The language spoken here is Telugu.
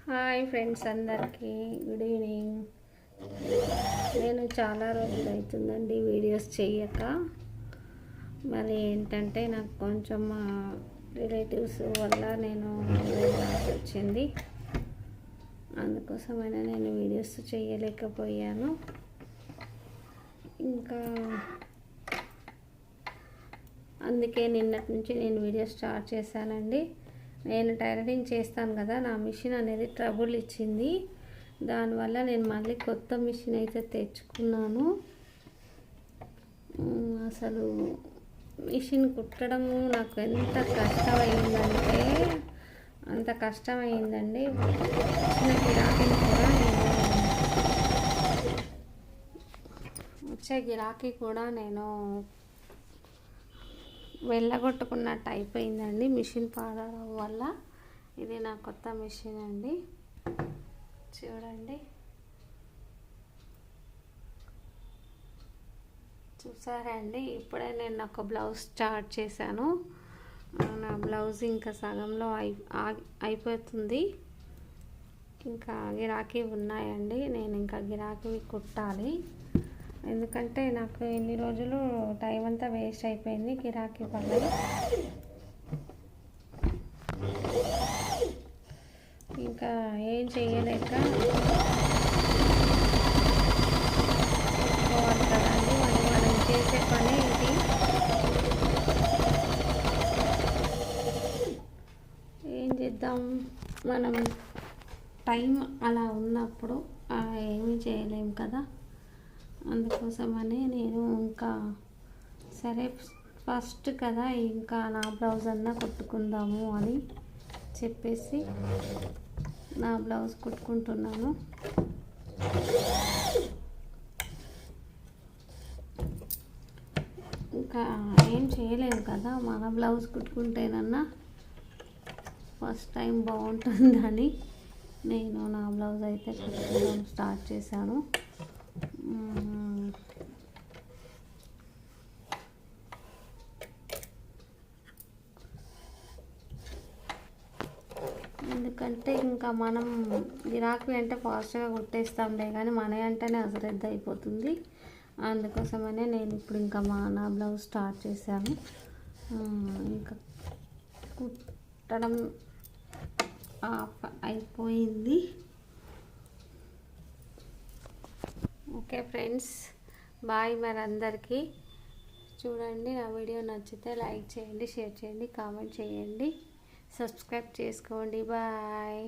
హాయ్ ఫ్రెండ్స్, అందరికీ గుడ్ ఈవినింగ్. నేను చాలా రోజులు అవుతుందండి వీడియోస్ చేయక. మరి ఏంటంటే నాకు కొంచెం మా రిలేటివ్స్ వల్ల నేను వెళ్ళాల్సి వచ్చింది. అందుకోసమైనా నేను వీడియోస్ చేయలేకపోయాను. ఇంకా అందుకే నిన్నటి నుంచి నేను వీడియో స్టార్ట్ చేశానండి. నేను టైలరింగ్ చేస్తాను కదా, నా మిషన్ అనేది ట్రబుల్ ఇచ్చింది. దానివల్ల నేను మళ్ళీ కొత్త మిషన్ అయితే తెచ్చుకున్నాను. అసలు మిషన్ కుట్టడము నాకు ఎంత కష్టమైందంటే అంత కష్టమైందండి. వచ్చిన గిరాకీని కూడా నేను వెళ్ళగొట్టుకున్నట్టు అయిపోయిందండి మిషన్ పాడడం వల్ల. ఇది నా కొత్త మిషన్ అండి, చూడండి. చూసారా అండి, ఇప్పుడే నేను ఒక బ్లౌజ్ స్టార్ట్ చేశాను. నా బ్లౌజ్ ఇంకా సగంలో అయిపోతుంది. ఇంకా గిరాకీ ఉన్నాయండి, నేను ఇంకా గిరాకీ కుట్టాలి. ఎందుకంటే నాకు ఇన్ని రోజులు టైం అంతా వేస్ట్ అయిపోయింది గిరాకీ వల్ల. ఇంకా ఏం చేయలేక పోవాలి కదండి, మనం చేసే పని ఇది. ఏం చేద్దాం, మనం టైం అలా ఉన్నప్పుడు ఏమీ చేయలేం కదా. అందుకోసమని నేను ఇంకా సరే ఫస్ట్ కదా, ఇంకా నా బ్లౌజ్ అన్నా కుట్టుకుందాము అని చెప్పేసి నా బ్లౌజ్ కుట్టుకుంటున్నాను. ఇంకా ఏం చేయలేము కదా, మన బ్లౌజ్ కుట్టుకుంటేనన్నా ఫస్ట్ టైం బాగుంటుందని నేను నా బ్లౌజ్ అయితే కుట్టుకోవడం స్టార్ట్ చేశాను. ఎందుకంటే ఇంకా మనం గిరాకీ అంటే ఫాస్ట్గా కుట్టేస్తాంలే, కానీ మన అంటేనే అశ్రద్ధ అయిపోతుంది. అందుకోసమనే నేను ఇప్పుడు ఇంకా నా బ్లౌజ్ స్టార్ట్ చేశాను. ఇంకా కుట్టడం అయిపోయింది. Okay friends, bye. మరి అందరికీ చూడండి, నా వీడియో నచ్చితే లైక్ చేయండి, షేర్ చేయండి, కామెంట్ చేయండి, సబ్స్క్రైబ్ చేసుకోండి. బాయ్.